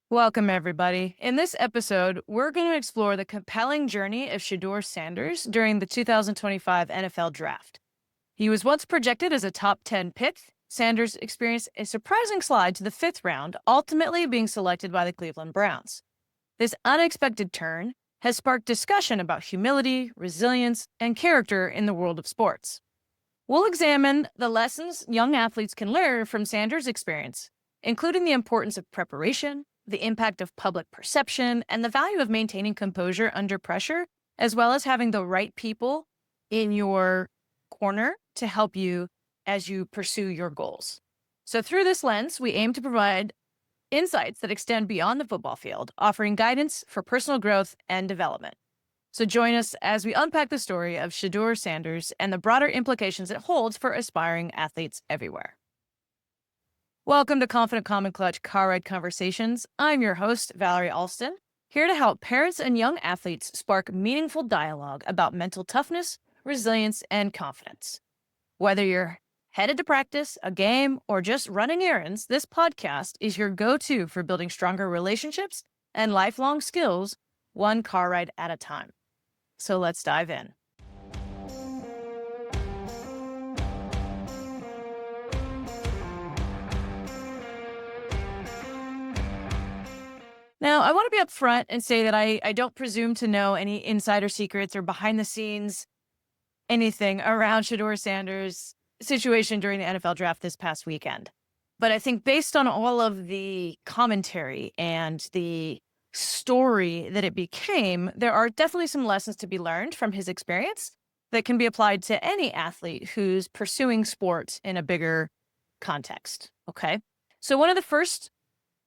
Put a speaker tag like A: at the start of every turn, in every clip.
A: Welcome, everybody. In this episode, we're going to explore the compelling journey of Shedeur Sanders during the 2025 NFL Draft. He was once projected as a top 10 pick. Sanders experienced a surprising slide to the fifth round, ultimately being selected by the Cleveland Browns. This unexpected turn has sparked discussion about humility, resilience, and character in the world of sports. We'll examine the lessons young athletes can learn from Sanders' experience, including the importance of preparation, the impact of public perception, and the value of maintaining composure under pressure, as well as having the right people in your corner to help you as you pursue your goals. So, through this lens, we aim to provide insights that extend beyond the football field, offering guidance for personal growth and development. So join us as we unpack the story of Shedeur Sanders and the broader implications it holds for aspiring athletes everywhere. Welcome to Confident Common Clutch Car Ride Conversations. I'm your host, Valerie Alston, here to help parents and young athletes spark meaningful dialogue about mental toughness, resilience, and confidence. Whether you're headed to practice, a game, or just running errands, this podcast is your go-to for building stronger relationships and lifelong skills, one car ride at a time. So let's dive in. Now, I want to be upfront and say that I don't presume to know any insider secrets or behind the scenes anything around Shedeur Sanders' situation during the NFL draft this past weekend. But I think based on all of the commentary and the story that it became, there are definitely some lessons to be learned from his experience that can be applied to any athlete who's pursuing sports in a bigger context. Okay. So, one of the first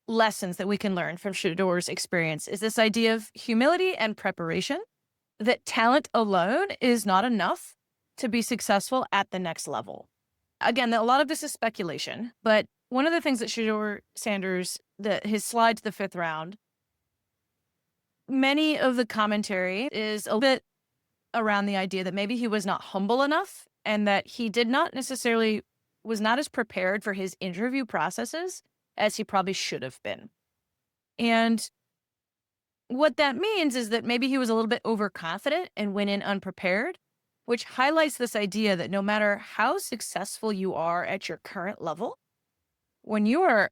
A: lessons that we can learn from Shedeur's experience is this idea of humility and preparation, that talent alone is not enough to be successful at the next level. Again, a lot of this is speculation, but one of the things that Shedeur Sanders, his slide to the fifth round, many of the commentary is a bit around the idea that maybe he was not humble enough and that he did not necessarily was not as prepared for his interview processes as he probably should have been. And what that means is that maybe he was a little bit overconfident and went in unprepared, which highlights this idea that no matter how successful you are at your current level, when you are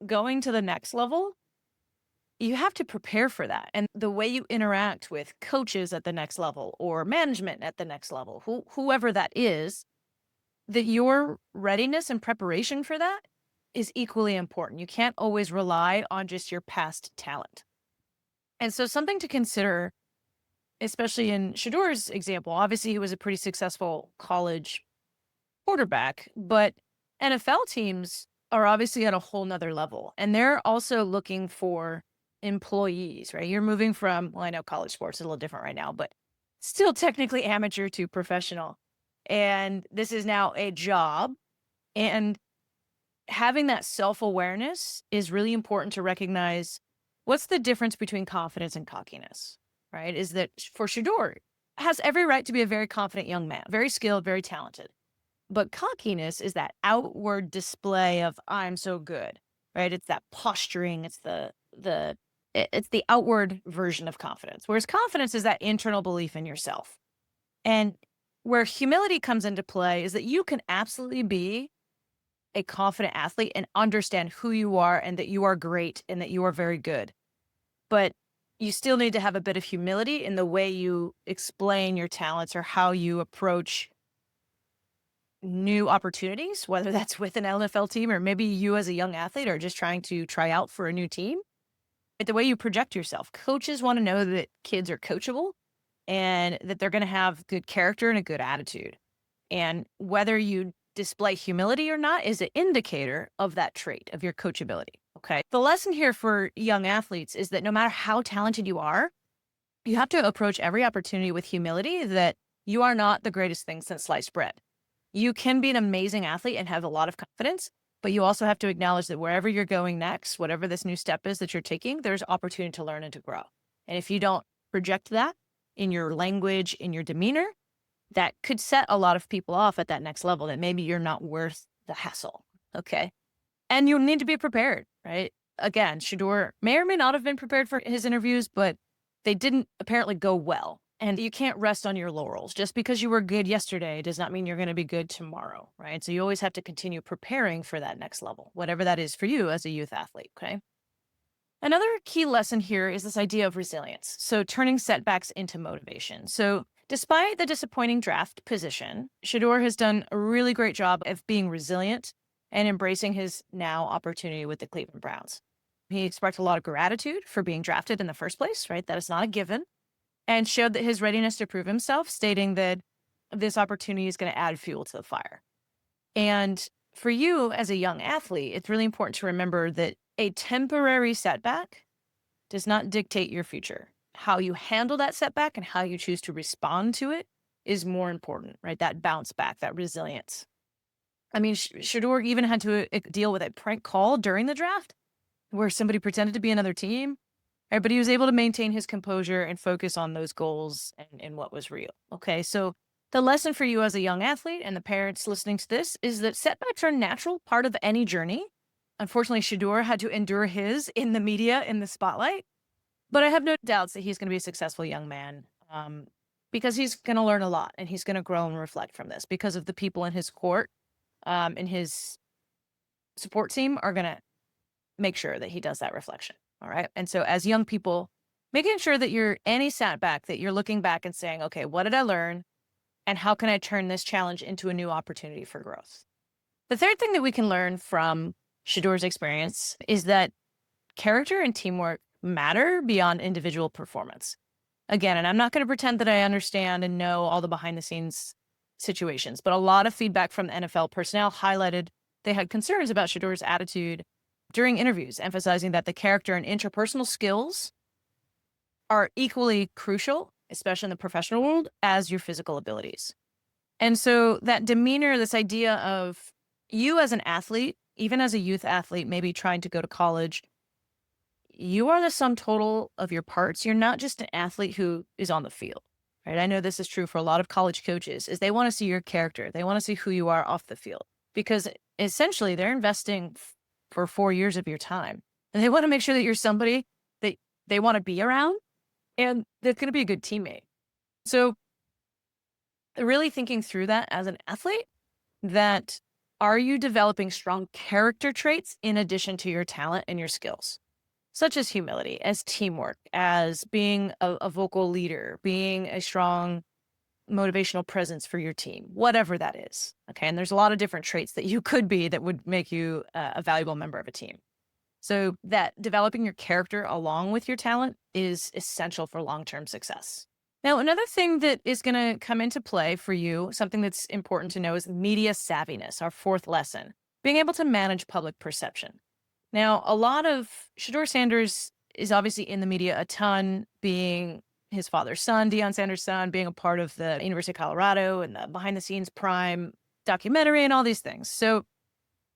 A: going to the next level, you have to prepare for that. And the way you interact with coaches at the next level or management at the next level, whoever that is, that your readiness and preparation for that is equally important. You can't always rely on just your past talent. And so something to consider, especially in Shedeur's example, obviously he was a pretty successful college quarterback, but NFL teams are obviously at a whole nother level. And they're also looking for employees, right? You're moving from, well, I know college sports is a little different right now, but still technically amateur to professional. And this is now a job. And having that self-awareness is really important to recognize what's the difference between confidence and cockiness, right? Is that for Shedeur, has every right to be a very confident young man, very skilled, very talented. But cockiness is that outward display of I'm so good, right? It's that posturing. It's it's the outward version of confidence. Whereas confidence is that internal belief in yourself. And where humility comes into play is that you can absolutely be a confident athlete and understand who you are and that you are great and that you are very good. But you still need to have a bit of humility in the way you explain your talents or how you approach new opportunities, whether that's with an NFL team or maybe you as a young athlete are just trying to try out for a new team. But the way you project yourself, coaches want to know that kids are coachable and that they're going to have good character and a good attitude. And whether you display humility or not is an indicator of that trait of your coachability. Okay. The lesson here for young athletes is that no matter how talented you are, you have to approach every opportunity with humility that you are not the greatest thing since sliced bread. You can be an amazing athlete and have a lot of confidence, but you also have to acknowledge that wherever you're going next, whatever this new step is that you're taking, there's opportunity to learn and to grow. And if you don't project that in your language, in your demeanor, that could set a lot of people off at that next level that maybe you're not worth the hassle. Okay. And you need to be prepared, right? again, Shedeur may or may not have been prepared for his interviews, but they didn't apparently go well. And you can't rest on your laurels. Just because you were good yesterday does not mean you're going to be good tomorrow, right? So you always have to continue preparing for that next level, whatever that is for you as a youth athlete, okay? Another key lesson here is this idea of resilience. So turning setbacks into motivation. So despite the disappointing draft position, Shedeur has done a really great job of being resilient and embracing his now opportunity with the Cleveland Browns. He expressed a lot of gratitude for being drafted in the first place, right? That is not a given, and showed that his readiness to prove himself, stating that this opportunity is going to add fuel to the fire. And for you as a young athlete, it's really important to remember that a temporary setback does not dictate your future. How you handle that setback and how you choose to respond to it is more important, right? That bounce back, that resilience. I mean, Shedeur even had to deal with a prank call during the draft where somebody pretended to be another team, right? But he was able to maintain his composure and focus on those goals and what was real. Okay, so the lesson for you as a young athlete and the parents listening to this is that setbacks are a natural part of any journey. Unfortunately, Shedeur had to endure his in the media, in the spotlight. But I have no doubts that he's going to be a successful young man, because he's going to learn a lot and he's going to grow and reflect from this because of the people in his court and his support team are going to make sure that he does that reflection. All right. And so as young people, making sure that you're any setback that you're looking back and saying, okay, what did I learn? And how can I turn this challenge into a new opportunity for growth? The third thing that we can learn from Shedeur's experience is that character and teamwork matter beyond individual performance. Again, and I'm not going to pretend that I understand and know all the behind the scenes situations, but a lot of feedback from the NFL personnel highlighted they had concerns about Shedeur's attitude during interviews, emphasizing that the character and interpersonal skills are equally crucial, especially in the professional world, as your physical abilities. And so that demeanor, this idea of you as an athlete, even as a youth athlete, maybe trying to go to college, you are the sum total of your parts. You're not just an athlete who is on the field, right? I know this is true for a lot of college coaches, is they want to see your character. They want to see who you are off the field because essentially they're investing for 4 years of your time. And they want to make sure that you're somebody that they want to be around and that's going to be a good teammate. So really thinking through that as an athlete, that are you developing strong character traits in addition to your talent and your skills? Such as humility, as teamwork, as being a vocal leader, being a strong motivational presence for your team, whatever that is. Okay. And there's a lot of different traits that you could be that would make you a valuable member of a team. So that developing your character along with your talent is essential for long-term success. Now, another thing that is going to come into play for you, something that's important to know, is media savviness, our fourth lesson, being able to manage public perception. Now, a lot of Shedeur Sanders is obviously in the media a ton, being his father's son, Deion Sanders' son, being a part of the University of Colorado and the behind the scenes Prime documentary and all these things. So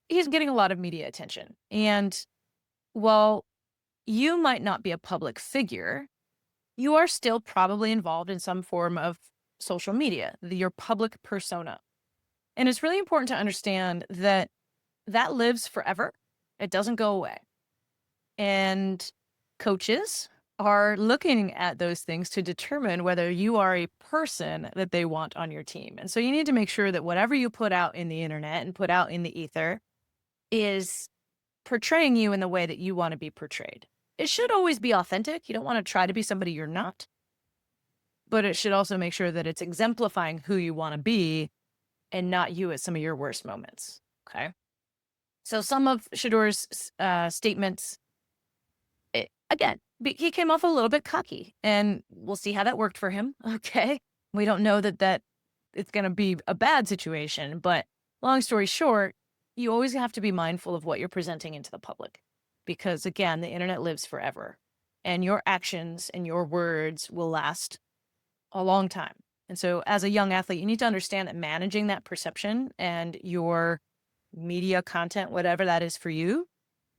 A: he's getting a lot of media attention. And while you might not be a public figure, you are still probably involved in some form of social media, your public persona. And it's really important to understand that that lives forever. It doesn't go away. And coaches are looking at those things to determine whether you are a person that they want on your team. And so you need to make sure that whatever you put out in the internet and put out in the ether is portraying you in the way that you want to be portrayed. It should always be authentic. You don't want to try to be somebody you're not. But it should also make sure that it's exemplifying who you want to be and not you at some of your worst moments. Okay. So some of Shedeur's statements, again, he came off a little bit cocky, and we'll see how that worked for him. Okay. We don't know that it's going to be a bad situation, but long story short, you always have to be mindful of what you're presenting into the public because, again, the internet lives forever and your actions and your words will last a long time. And so as a young athlete, you need to understand that managing that perception and your media content, whatever that is for you,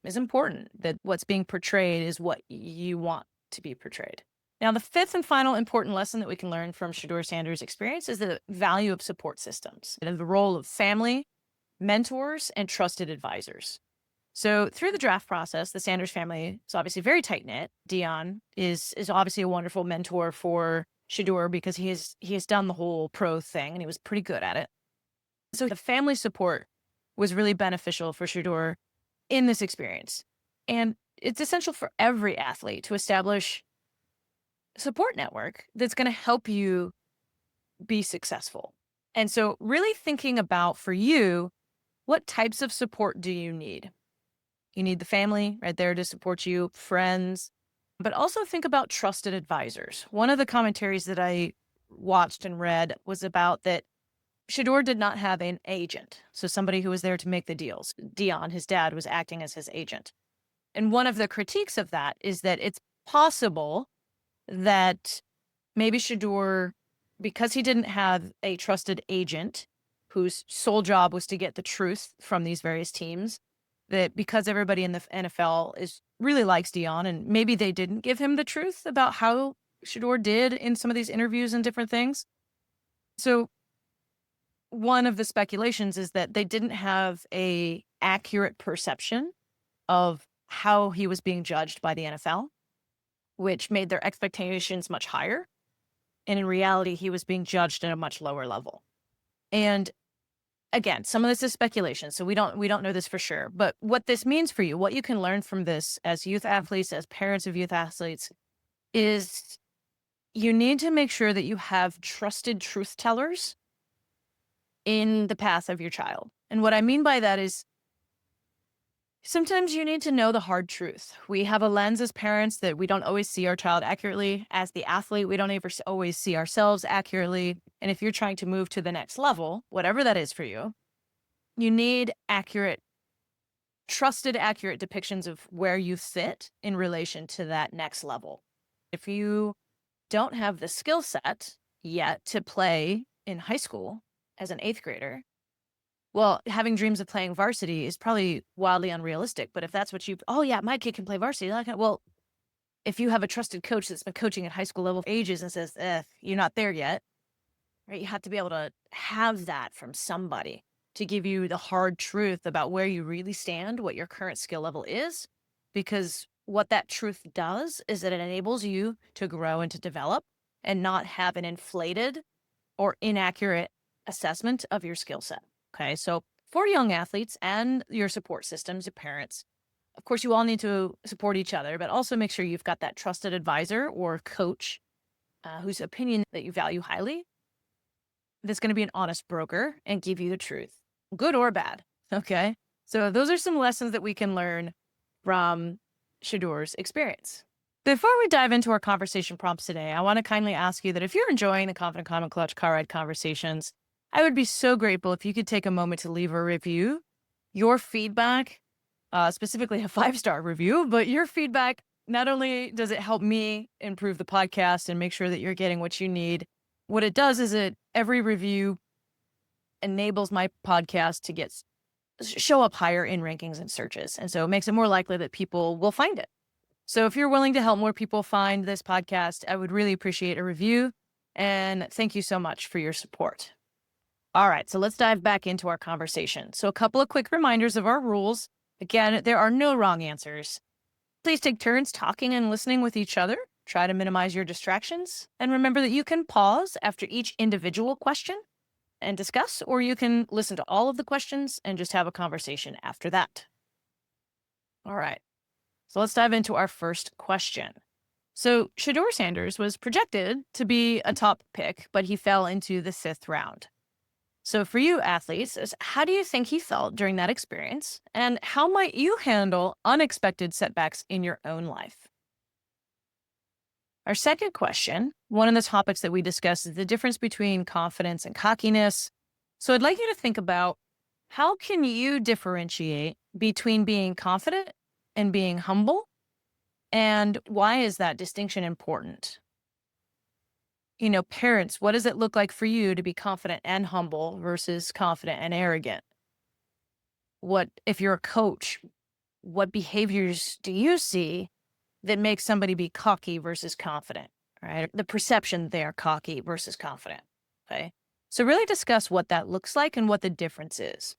A: is important, that what's being portrayed is what you want to be portrayed. Now, the fifth and final important lesson that we can learn from Shedeur Sanders' experience is the value of support systems and the role of family, mentors, and trusted advisors. So through the draft process, the Sanders family is obviously very tight knit. Dion is obviously a wonderful mentor for Shedeur because he has done the whole pro thing and he was pretty good at it. So the family support was really beneficial for Shedeur in this experience. And it's essential for every athlete to establish a support network that's going to help you be successful. And so really thinking about for you, what types of support do you need? You need the family right there to support you, friends, but also think about trusted advisors. One of the commentaries that I watched and read was about that Shedeur did not have an agent, so somebody who was there to make the deals. Dion, his dad, was acting as his agent. And one of the critiques of that is that it's possible that maybe Shedeur, because he didn't have a trusted agent whose sole job was to get the truth from these various teams, that because everybody in the NFL really likes Dion, and maybe they didn't give him the truth about how Shedeur did in some of these interviews and different things. So one of the speculations is that they didn't have a accurate perception of how he was being judged by the NFL, which made their expectations much higher. And in reality, he was being judged at a much lower level. And again, some of this is speculation, so we don't know this for sure. But what this means for you, what you can learn from this as youth athletes, as parents of youth athletes, is you need to make sure that you have trusted truth tellers in the path of your child. And what I mean by that is sometimes you need to know the hard truth. We have a lens as parents that we don't always see our child accurately. As the athlete, we don't ever always see ourselves accurately. And if you're trying to move to the next level, whatever that is for you, you need trusted, accurate depictions of where you sit in relation to that next level. If you don't have the skill set yet to play in high school as an 8th grader, well, having dreams of playing varsity is probably wildly unrealistic. But if that's what oh yeah, my kid can play varsity. Well, if you have a trusted coach that's been coaching at high school level for ages and says, you're not there yet, right? You have to be able to have that from somebody to give you the hard truth about where you really stand, what your current skill level is, because what that truth does is that it enables you to grow and to develop and not have an inflated or inaccurate assessment of your skill set. Okay, so for young athletes and your support systems, your parents, of course, you all need to support each other, but also make sure you've got that trusted advisor or coach whose opinion that you value highly, that's going to be an honest broker and give you the truth, good or bad. Okay, so those are some lessons that we can learn from Shedeur's experience. Before we dive into our conversation prompts today, I want to kindly ask you that if you're enjoying the Confident Calm and Clutch Car Ride Conversations, I would be so grateful if you could take a moment to leave a review. Your feedback, specifically a 5-star review, but your feedback, not only does it help me improve the podcast and make sure that you're getting what you need, what it does is every review enables my podcast to show up higher in rankings and searches. And so it makes it more likely that people will find it. So if you're willing to help more people find this podcast, I would really appreciate a review. And thank you so much for your support. All right, so let's dive back into our conversation. So a couple of quick reminders of our rules. Again, there are no wrong answers. Please take turns talking and listening with each other. Try to minimize your distractions. And remember that you can pause after each individual question and discuss, or you can listen to all of the questions and just have a conversation after that. All right, so let's dive into our first question. So Shedeur Sanders was projected to be a top pick, but he fell into the 5th round. So for you athletes, how do you think he felt during that experience? And how might you handle unexpected setbacks in your own life? Our second question, one of the topics that we discussed, is the difference between confidence and cockiness. So I'd like you to think about, how can you differentiate between being confident and being humble? And why is that distinction important? Parents, what does it look like for you to be confident and humble versus confident and arrogant? If you're a coach, what behaviors do you see that makes somebody be cocky versus confident, right? The perception they are cocky versus confident, okay? So really discuss what that looks like and what the difference is.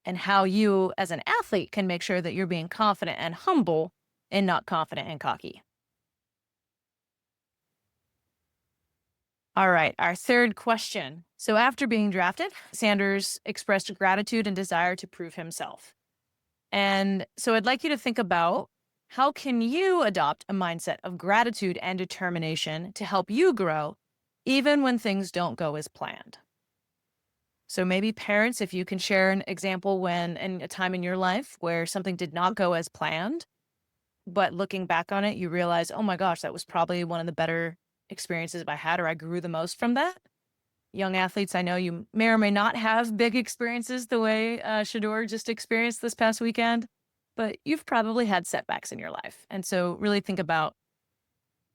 A: and how you as an athlete can make sure that you're being confident and humble and not confident and cocky. All right, our third question. So after being drafted, Sanders expressed gratitude and desire to prove himself. And so I'd like you to think about, how can you adopt a mindset of gratitude and determination to help you grow even when things don't go as planned? So maybe parents, if you can share an example when in a time in your life where something did not go as planned, but looking back on it, you realize, oh my gosh, that was probably one of the better experiences I had, or I grew the most from that. Young athletes, I know you may or may not have big experiences the way Shedeur just experienced this past weekend, but you've probably had setbacks in your life. And so really think about,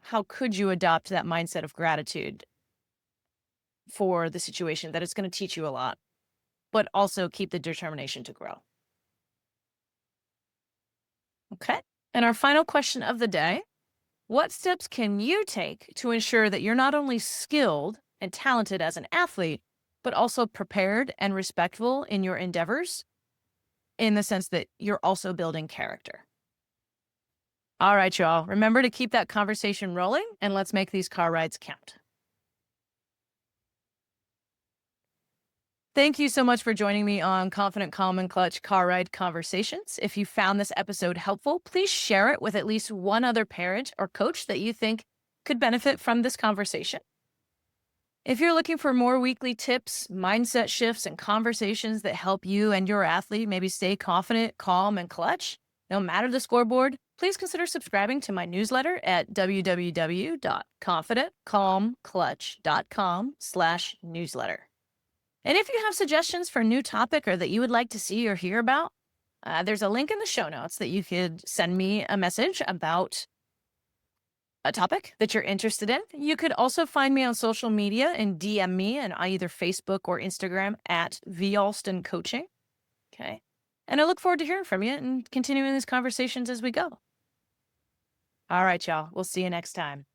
A: how could you adopt that mindset of gratitude for the situation that it's going to teach you a lot, but also keep the determination to grow. Okay. And our final question of the day: what steps can you take to ensure that you're not only skilled and talented as an athlete, but also prepared and respectful in your endeavors, in the sense that you're also building character? All right, y'all. Remember to keep that conversation rolling, and let's make these car rides count. Thank you so much for joining me on Confident, Calm, and Clutch Car Ride Conversations. If you found this episode helpful, please share it with at least one other parent or coach that you think could benefit from this conversation. If you're looking for more weekly tips, mindset shifts, and conversations that help you and your athlete maybe stay confident, calm, and clutch, no matter the scoreboard, please consider subscribing to my newsletter at www.confidentcalmclutch.com/newsletter. And if you have suggestions for a new topic or that you would like to see or hear about, there's a link in the show notes that you could send me a message about a topic that you're interested in. You could also find me on social media and DM me on either Facebook or Instagram at Alston Coaching. Okay. And I look forward to hearing from you and continuing these conversations as we go. All right, y'all. We'll see you next time.